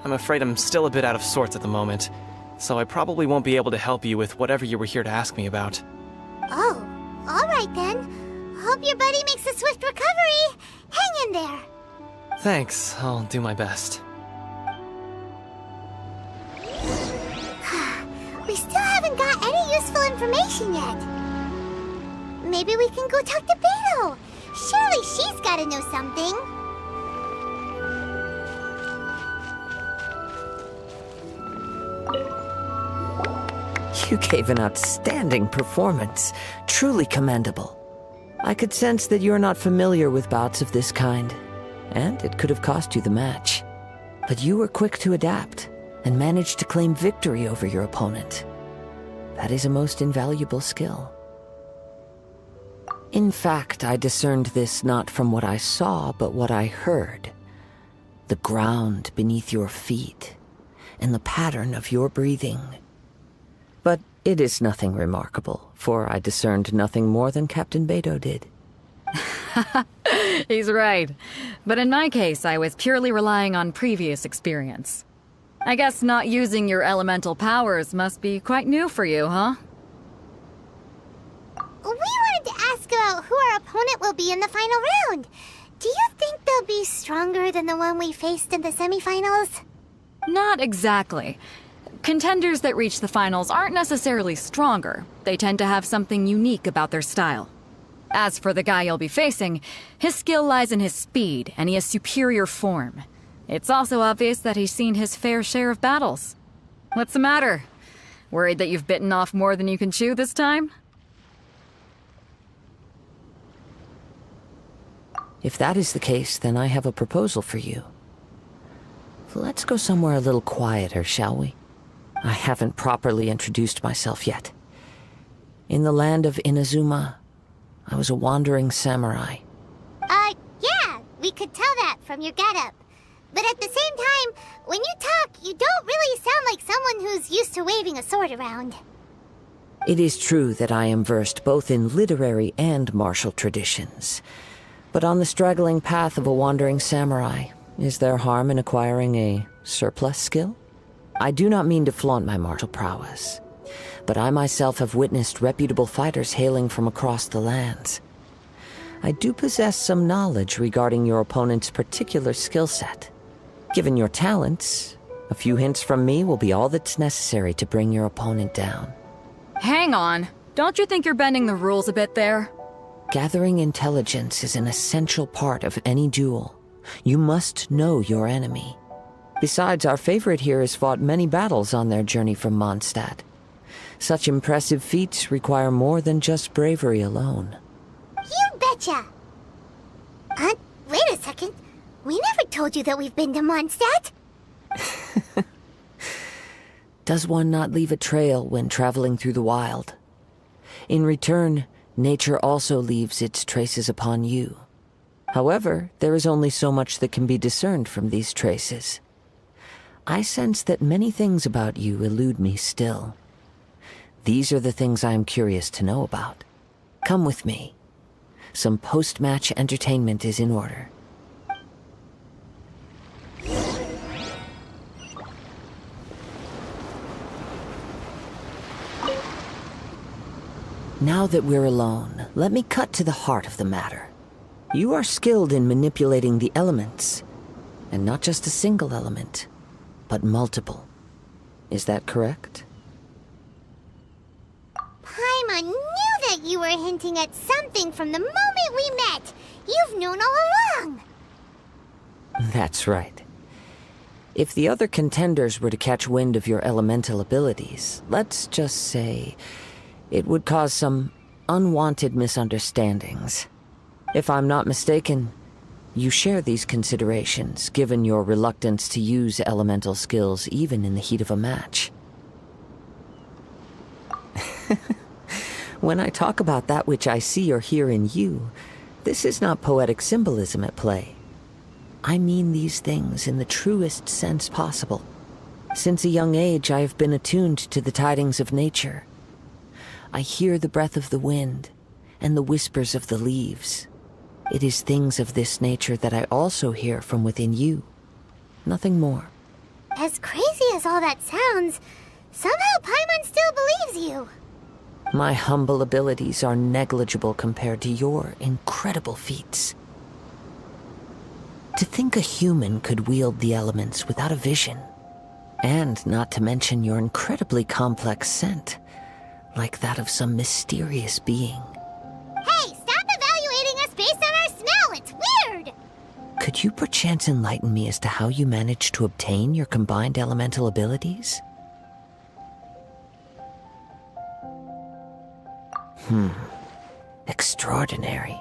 I'm afraid I'm still a bit out of sorts at the moment, so I probably won't be able to help you with whatever you were here to ask me about. Oh, all right then. Hope your buddy makes a swift recovery. Hang in there. Thanks, I'll do my best. We still haven't got any useful information yet. Maybe we can go talk to Beto. Surely she's gotta know something. You gave an outstanding performance. Truly commendable. I could sense that you're not familiar with bouts of this kind, and it could have cost you the match. But you were quick to adapt, and managed to claim victory over your opponent. That is a most invaluable skill. In fact, I discerned this not from what I saw, but what I heard. The ground beneath your feet, and the pattern of your breathing. But it is nothing remarkable, for I discerned nothing more than Captain Beto did. He's right. But in my case, I was purely relying on previous experience. I guess not using your elemental powers must be quite new for you, huh? We wanted to ask about who our opponent will be in the final round. Do you think they'll be stronger than the one we faced in the semifinals? Not exactly. Contenders that reach the finals aren't necessarily stronger. They tend to have something unique about their style. As for the guy you'll be facing, his skill lies in his speed, and he has superior form. It's also obvious that he's seen his fair share of battles. What's the matter? Worried that you've bitten off more than you can chew this time? If that is the case, then I have a proposal for you. Let's go somewhere a little quieter, shall we? I haven't properly introduced myself yet. In the land of Inazuma, I was a wandering samurai. Yeah, we could tell that from your getup. But at the same time, when you talk, you don't really sound like someone who's used to waving a sword around. It is true that I am versed both in literary and martial traditions. But on the straggling path of a wandering samurai, is there harm in acquiring a surplus skill? I do not mean to flaunt my martial prowess, but I myself have witnessed reputable fighters hailing from across the lands. I do possess some knowledge regarding your opponent's particular skill set. Given your talents, a few hints from me will be all that's necessary to bring your opponent down. Hang on. Don't you think you're bending the rules a bit there? Gathering intelligence is an essential part of any duel. You must know your enemy. Besides, our favorite here has fought many battles on their journey from Mondstadt. Such impressive feats require more than just bravery alone. You betcha! Wait a second. We never told you that we've been to Mondstadt. Does one not leave a trail when traveling through the wild? In return, nature also leaves its traces upon you. However, there is only so much that can be discerned from these traces. I sense that many things about you elude me still. These are the things I am curious to know about. Come with me. Some post-match entertainment is in order. Now that we're alone, let me cut to the heart of the matter. You are skilled in manipulating the elements, and not just a single element, but multiple. Is that correct? Paimon knew that you were hinting at something from the moment we met. You've known all along. That's right. If the other contenders were to catch wind of your elemental abilities, let's just say it would cause some unwanted misunderstandings. If I'm not mistaken, you share these considerations, given your reluctance to use elemental skills even in the heat of a match. When I talk about that which I see or hear in you, this is not poetic symbolism at play. I mean these things in the truest sense possible. Since a young age, I have been attuned to the tidings of nature. I hear the breath of the wind and the whispers of the leaves. It is things of this nature that I also hear from within you. Nothing more. As crazy as all that sounds, somehow Paimon still believes you. My humble abilities are negligible compared to your incredible feats. To think a human could wield the elements without a vision, and not to mention your incredibly complex scent, like that of some mysterious being. Hey, stop evaluating us based on our smell! It's weird! Could you perchance enlighten me as to how you managed to obtain your combined elemental abilities? Extraordinary.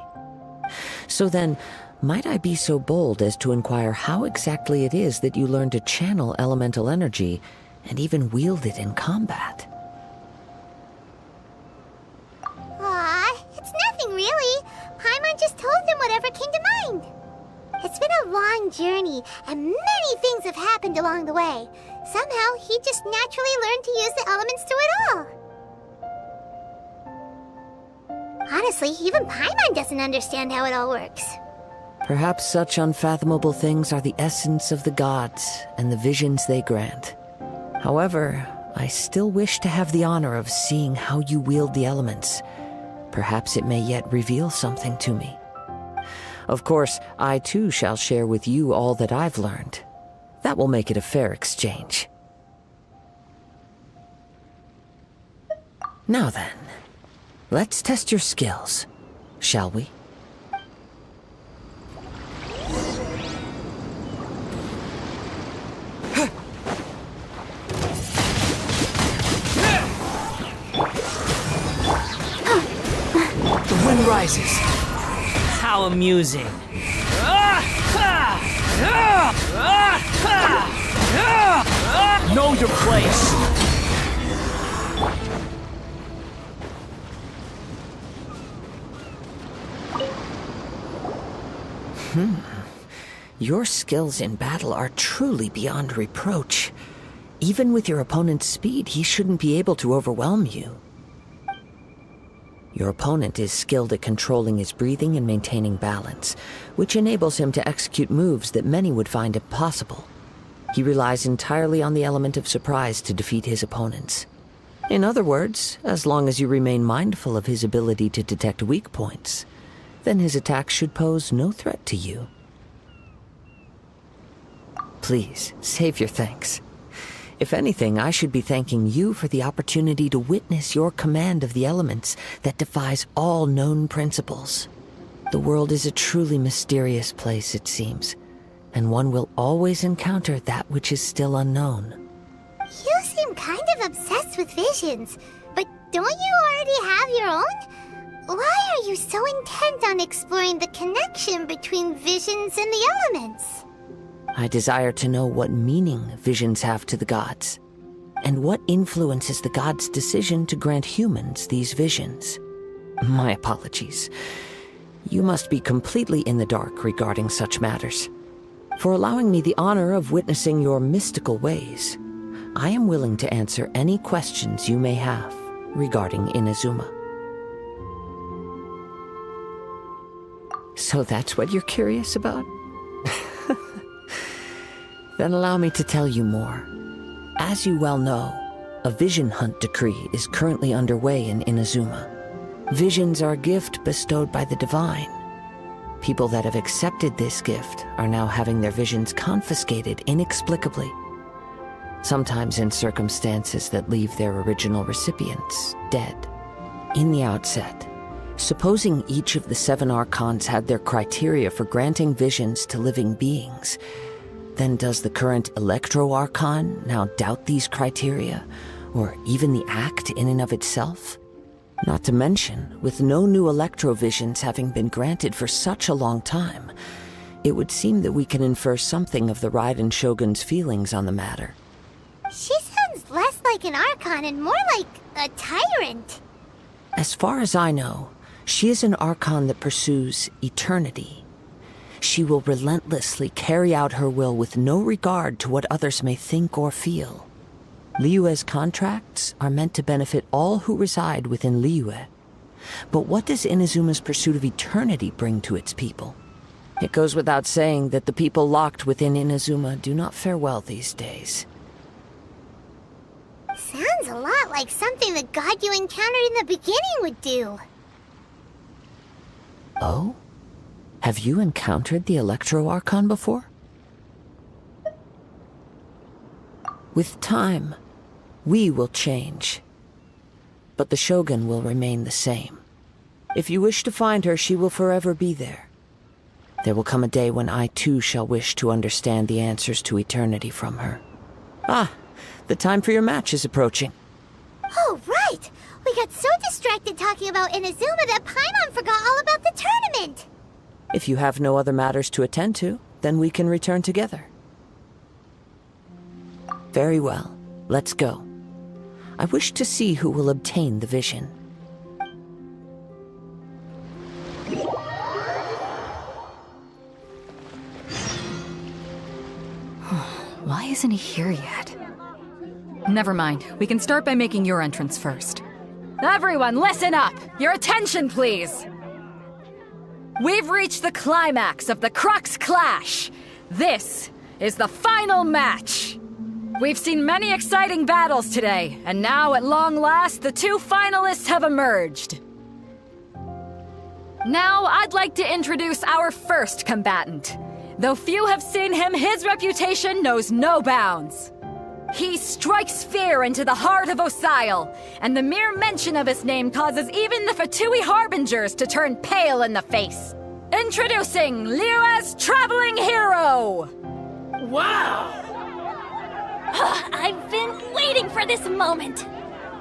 So then, might I be so bold as to inquire how exactly it is that you learned to channel elemental energy and even wield it in combat? Aw, it's nothing really. Paimon just told them whatever came to mind. It's been a long journey, and many things have happened along the way. Somehow, he just naturally learned to use the elements through it all. Honestly, even Paimon doesn't understand how it all works. Perhaps such unfathomable things are the essence of the gods and the visions they grant. However, I still wish to have the honor of seeing how you wield the elements. Perhaps it may yet reveal something to me. Of course, I too shall share with you all that I've learned. That will make it a fair exchange. Now then, let's test your skills, shall we? The wind rises. How amusing. Know your place. Your skills in battle are truly beyond reproach. Even with your opponent's speed, he shouldn't be able to overwhelm you. Your opponent is skilled at controlling his breathing and maintaining balance, which enables him to execute moves that many would find impossible. He relies entirely on the element of surprise to defeat his opponents. In other words, as long as you remain mindful of his ability to detect weak points, then his attacks should pose no threat to you. Please, save your thanks. If anything, I should be thanking you for the opportunity to witness your command of the elements that defies all known principles. The world is a truly mysterious place, it seems, and one will always encounter that which is still unknown. You seem kind of obsessed with visions, but don't you already have your own? Why are you so intent on exploring the connection between visions and the elements? I desire to know what meaning visions have to the gods, and what influences the gods' decision to grant humans these visions. My apologies. You must be completely in the dark regarding such matters. For allowing me the honor of witnessing your mystical ways, I am willing to answer any questions you may have regarding Inazuma. So that's what you're curious about? Then allow me to tell you more. As you well know, a vision hunt decree is currently underway in Inazuma. Visions are a gift bestowed by the divine. People that have accepted this gift are now having their visions confiscated inexplicably, sometimes in circumstances that leave their original recipients dead. In the outset, supposing each of the 7 Archons had their criteria for granting visions to living beings, then does the current Electro-Archon now doubt these criteria, or even the act in and of itself? Not to mention, with no new Electro-Visions having been granted for such a long time, it would seem that we can infer something of the Raiden Shogun's feelings on the matter. She sounds less like an Archon and more like a tyrant. As far as I know, she is an Archon that pursues eternity. She will relentlessly carry out her will with no regard to what others may think or feel. Liyue's contracts are meant to benefit all who reside within Liyue. But what does Inazuma's pursuit of eternity bring to its people? It goes without saying that the people locked within Inazuma do not fare well these days. Sounds a lot like something the god you encountered in the beginning would do. Oh? Have you encountered the Electro Archon before? With time, we will change. But the Shogun will remain the same. If you wish to find her, she will forever be there. There will come a day when I too shall wish to understand the answers to eternity from her. Ah, the time for your match is approaching. Oh, right! We got so distracted talking about Inazuma that Paimon forgot all about the tournament! If you have no other matters to attend to, then we can return together. Very well. Let's go. I wish to see who will obtain the vision. Why isn't he here yet? Never mind. We can start by making your entrance first. Everyone, listen up! Your attention, please! We've reached the climax of the Crux Clash! This is the final match! We've seen many exciting battles today, and now, at long last, the two finalists have emerged. Now, I'd like to introduce our first combatant. Though few have seen him, his reputation knows no bounds. He strikes fear into the heart of Osile, and the mere mention of his name causes even the Fatui Harbingers to turn pale in the face. Introducing Liyue's traveling hero! Wow! I've been waiting for this moment.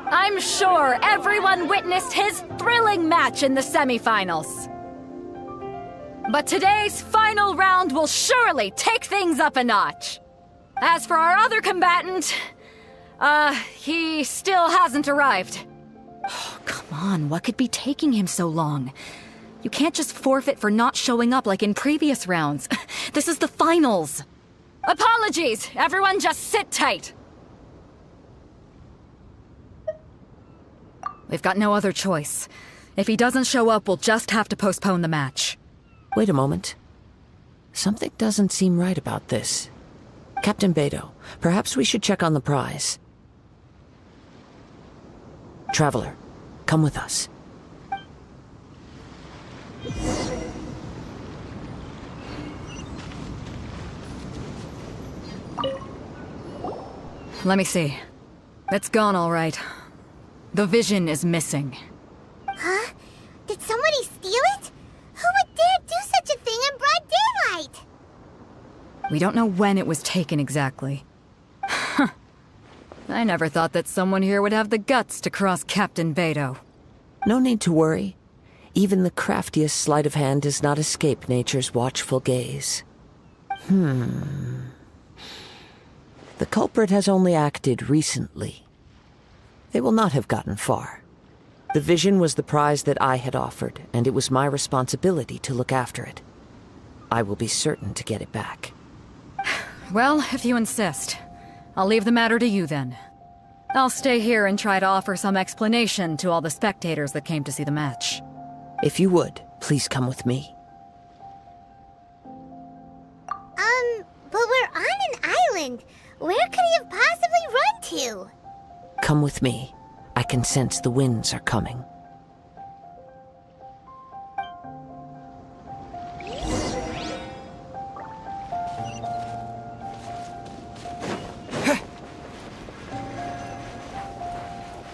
I'm sure everyone witnessed his thrilling match in the semifinals. But today's final round will surely take things up a notch. As for our other combatant, he still hasn't arrived. Oh, come on, what could be taking him so long? You can't just forfeit for not showing up like in previous rounds. This is the finals. Apologies, everyone just sit tight. We've got no other choice. If he doesn't show up, we'll just have to postpone the match. Wait a moment. Something doesn't seem right about this. Captain Beidou, perhaps we should check on the prize. Traveler, come with us. Let me see. It's gone all right. The vision is missing. Huh? Did somebody steal it? Who would dare do such a thing in broad daylight? We don't know when it was taken exactly. I never thought that someone here would have the guts to cross Captain Beidou. No need to worry. Even the craftiest sleight of hand does not escape nature's watchful gaze. The culprit has only acted recently. They will not have gotten far. The vision was the prize that I had offered, and it was my responsibility to look after it. I will be certain to get it back. Well, if you insist. I'll leave the matter to you then. I'll stay here and try to offer some explanation to all the spectators that came to see the match. If you would, please come with me. But we're on an island. Where could he have possibly run to? Come with me. I can sense the winds are coming.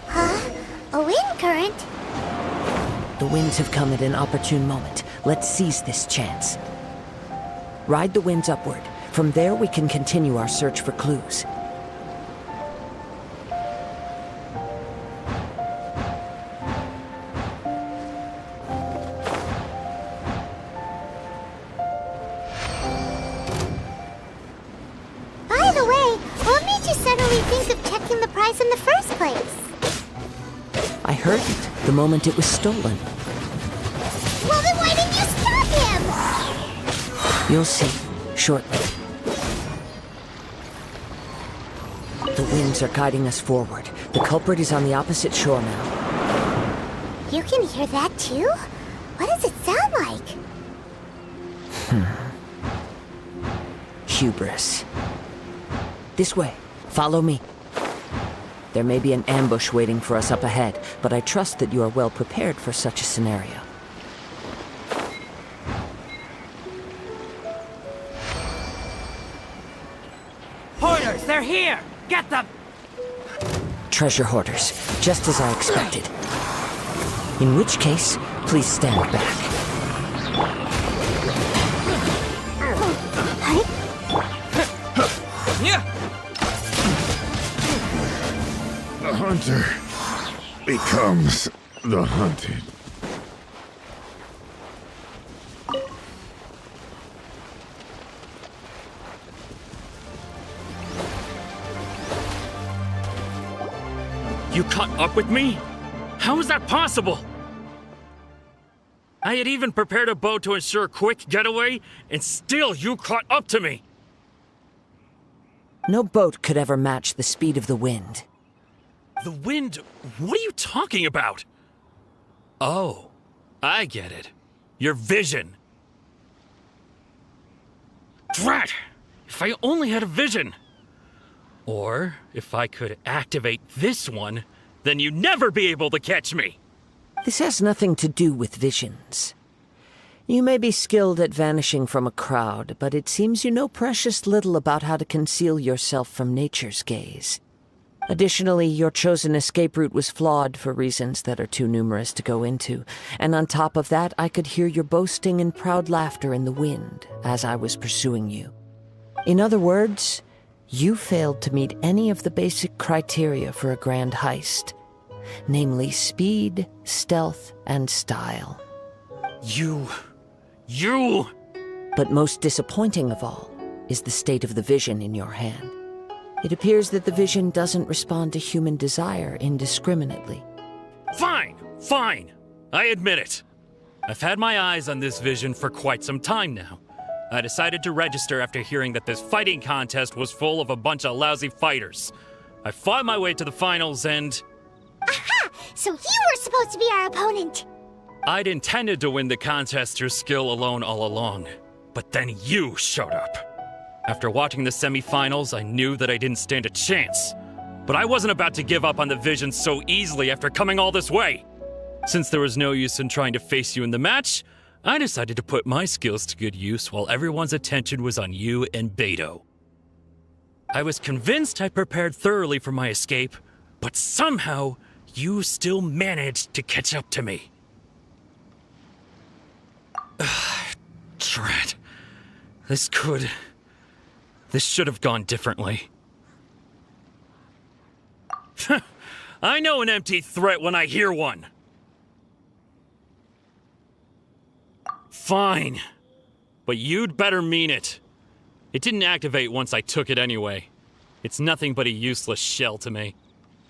Huh? A wind current? The winds have come at an opportune moment. Let's seize this chance. Ride the winds upward. From there, we can continue our search for clues. By the way, what made you suddenly think of checking the prize in the first place? I heard it. the moment it was stolen. Well, then why didn't you stop him? You'll see, shortly. The winds are guiding us forward. The culprit is on the opposite shore now. You can hear that too? What does it sound like? Hubris. This way. Follow me. There may be an ambush waiting for us up ahead, but I trust that you are well prepared for such a scenario. Hoarders, they're here! Get them! Treasure hoarders, just as I expected. In which case, please stand back. The hunter becomes the hunted. You caught up with me? How is that possible? I had even prepared a boat to ensure a quick getaway, and still you caught up to me! No boat could ever match the speed of the wind. The wind? What are you talking about? Oh, I get it. Your vision. Drat! If I only had a vision! Or, if I could activate this one, then you'd never be able to catch me! This has nothing to do with visions. You may be skilled at vanishing from a crowd, but it seems you know precious little about how to conceal yourself from nature's gaze. Additionally, your chosen escape route was flawed for reasons that are too numerous to go into, and on top of that, I could hear your boasting and proud laughter in the wind as I was pursuing you. In other words, you failed to meet any of the basic criteria for a grand heist, namely speed, stealth, and style. You... But most disappointing of all is the state of the vision in your hand. It appears that the vision doesn't respond to human desire indiscriminately. Fine! I admit it. I've had my eyes on this vision for quite some time now. I decided to register after hearing that this fighting contest was full of a bunch of lousy fighters. I fought my way to the finals and... Aha! So you were supposed to be our opponent! I'd intended to win the contest through skill alone all along. But then you showed up. After watching the semi-finals, I knew that I didn't stand a chance. But I wasn't about to give up on the vision so easily after coming all this way. Since there was no use in trying to face you in the match, I decided to put my skills to good use while everyone's attention was on you and Beto. I was convinced I prepared thoroughly for my escape, but somehow you still managed to catch up to me. Drat. This should have gone differently. I know an empty threat when I hear one. Fine. But you'd better mean it. It didn't activate once I took it anyway. It's nothing but a useless shell to me.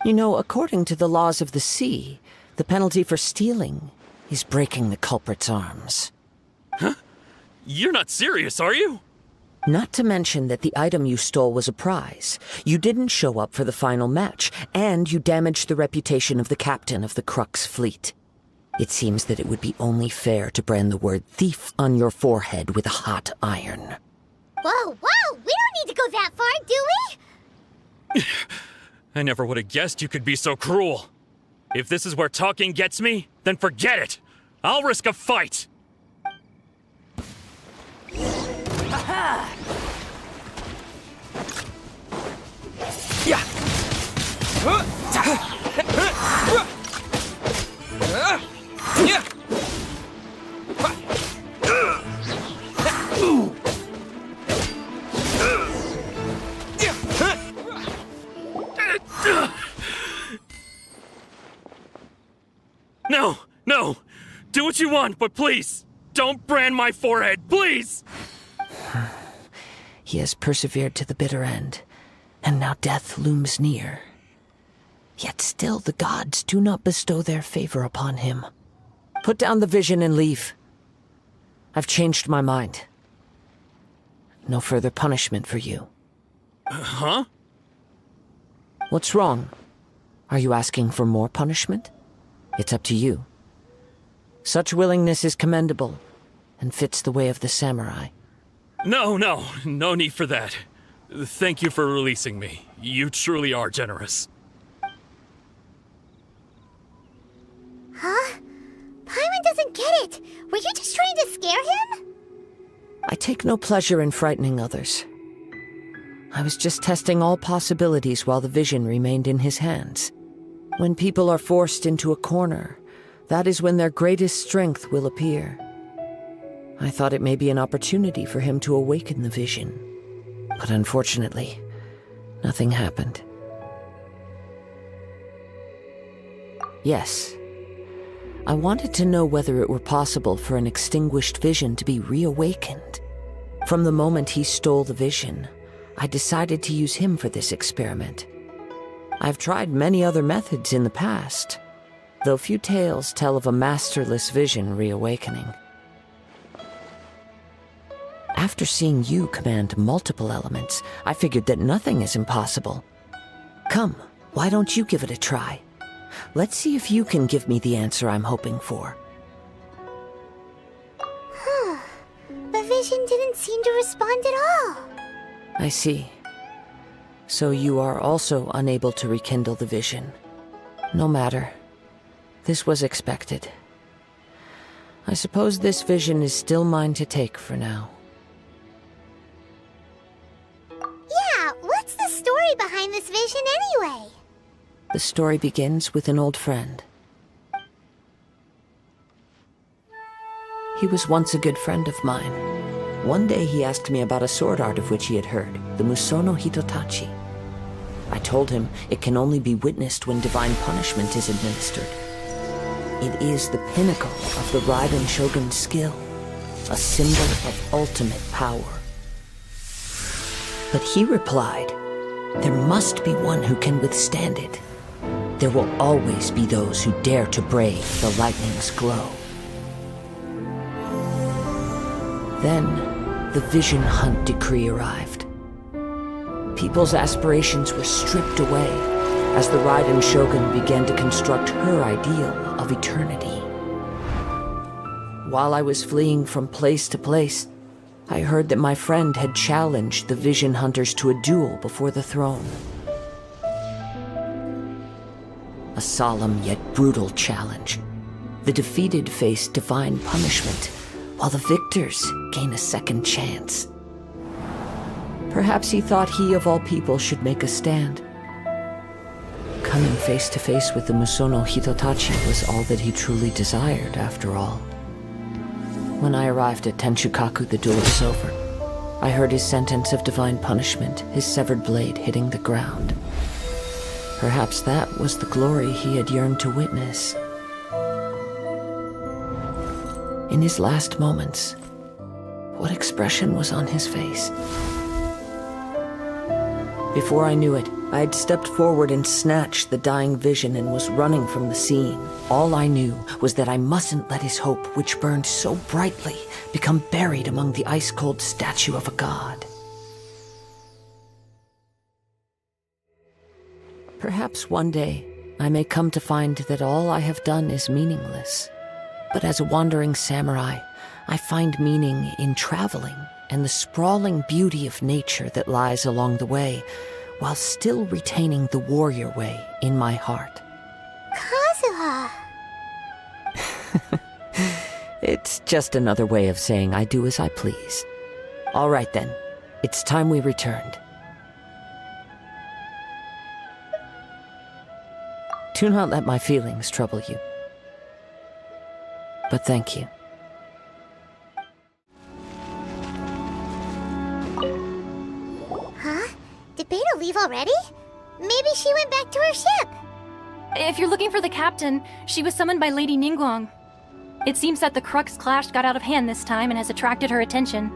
You know, according to the laws of the sea, the penalty for stealing is breaking the culprit's arms. Huh? You're not serious, are you? Not to mention that the item you stole was a prize. You didn't show up for the final match, and you damaged the reputation of the captain of the Crux fleet. It seems that it would be only fair to brand the word thief on your forehead with a hot iron. Whoa, we don't need to go that far, do we? I never would have guessed you could be so cruel. If this is where talking gets me, then forget it. I'll risk a fight. Ha-ha! Yeah! No! Do what you want, but please, don't brand my forehead, please! He has persevered to the bitter end, and now death looms near. Yet still the gods do not bestow their favor upon him. Put down the vision and leave. I've changed my mind. No further punishment for you. Huh? What's wrong? Are you asking for more punishment? It's up to you. Such willingness is commendable, and fits the way of the samurai. No need for that. Thank you for releasing me. You truly are generous. Huh? Paimon doesn't get it. Were you just trying to scare him? I take no pleasure in frightening others. I was just testing all possibilities while the vision remained in his hands. When people are forced into a corner, that is when their greatest strength will appear. I thought it may be an opportunity for him to awaken the vision. But unfortunately, nothing happened. Yes. I wanted to know whether it were possible for an extinguished vision to be reawakened. From the moment he stole the vision, I decided to use him for this experiment. I've tried many other methods in the past, though few tales tell of a masterless vision reawakening. After seeing you command multiple elements, I figured that nothing is impossible. Come, why don't you give it a try? Let's see if you can give me the answer I'm hoping for. The vision didn't seem to respond at all. I see. So you are also unable to rekindle the vision. No matter. This was expected. I suppose this vision is still mine to take for now. Yeah, what's the story behind this vision anyway? The story begins with an old friend. He was once a good friend of mine. One day he asked me about a sword art of which he had heard, the Musono Hitotachi. I told him it can only be witnessed when divine punishment is administered. It is the pinnacle of the Raiden Shogun's skill, a symbol of ultimate power. But he replied, there must be one who can withstand it. There will always be those who dare to brave the lightning's glow. Then, the Vision Hunt decree arrived. People's aspirations were stripped away as the Raiden Shogun began to construct her ideal of eternity. While I was fleeing from place to place, I heard that my friend had challenged the Vision Hunters to a duel before the throne. A solemn yet brutal challenge. The defeated face divine punishment, while the victors gain a second chance. Perhaps he thought he of all people should make a stand. Coming face to face with the Musono Hitotachi was all that he truly desired, after all. When I arrived at Tenshukaku, the duel was over. I heard his sentence of divine punishment, his severed blade hitting the ground. Perhaps that was the glory he had yearned to witness. In his last moments, what expression was on his face? Before I knew it, I had stepped forward and snatched the dying vision and was running from the scene. All I knew was that I mustn't let his hope, which burned so brightly, become buried among the ice-cold statue of a god. Perhaps one day, I may come to find that all I have done is meaningless. But as a wandering samurai, I find meaning in traveling and the sprawling beauty of nature that lies along the way, while still retaining the warrior way in my heart. Kazuha! It's just another way of saying I do as I please. All right then, it's time we returned. Do not let my feelings trouble you. But thank you. Huh? Did Beta leave already? Maybe she went back to her ship. If you're looking for the captain, she was summoned by Lady Ningguang. It seems that the Crux clash got out of hand this time and has attracted her attention.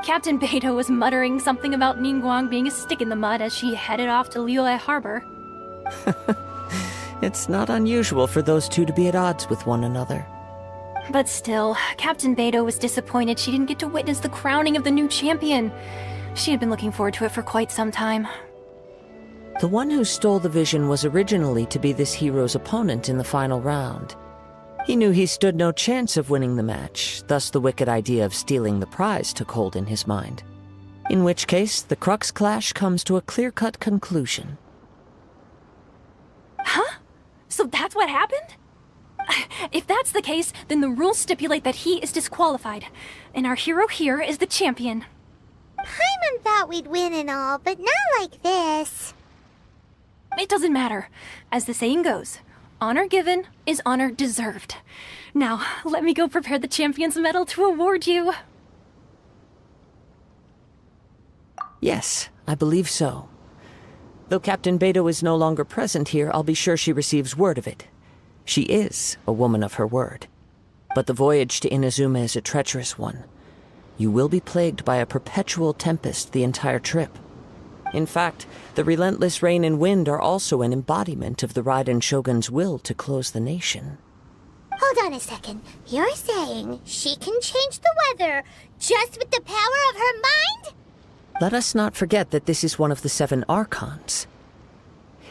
Captain Beidou was muttering something about Ningguang being a stick in the mud as she headed off to Liyue Harbor. It's not unusual for those two to be at odds with one another. But still, Captain Beidou was disappointed she didn't get to witness the crowning of the new champion. She had been looking forward to it for quite some time. The one who stole the vision was originally to be this hero's opponent in the final round. He knew he stood no chance of winning the match, thus the wicked idea of stealing the prize took hold in his mind. In which case, the Crux clash comes to a clear-cut conclusion. Huh? So that's what happened? If that's the case, then the rules stipulate that he is disqualified, and our hero here is the champion. Paimon thought we'd win and all, but not like this. It doesn't matter. As the saying goes, honor given is honor deserved. Now, let me go prepare the champion's medal to award you. Yes, I believe so. Though Captain Beidou is no longer present here, I'll be sure she receives word of it. She is a woman of her word. But the voyage to Inazuma is a treacherous one. You will be plagued by a perpetual tempest the entire trip. In fact, the relentless rain and wind are also an embodiment of the Raiden Shogun's will to close the nation. Hold on a second. You're saying she can change the weather just with the power of her mind? Let us not forget that this is one of the 7 Archons.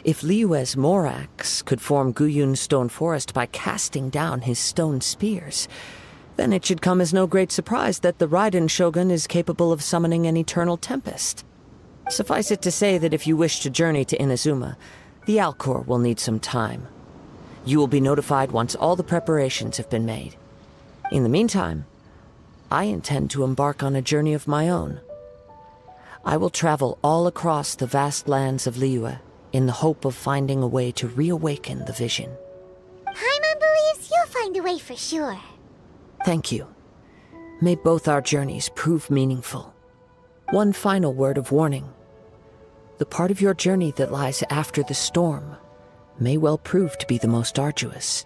If Liyue's Morax could form Guyun's stone forest by casting down his stone spears, then it should come as no great surprise that the Raiden Shogun is capable of summoning an eternal tempest. Suffice it to say that if you wish to journey to Inazuma, the Alcor will need some time. You will be notified once all the preparations have been made. In the meantime, I intend to embark on a journey of my own. I will travel all across the vast lands of Liyue in the hope of finding a way to reawaken the vision. Paimon believes you'll find a way for sure. Thank you. May both our journeys prove meaningful. One final word of warning. The part of your journey that lies after the storm may well prove to be the most arduous.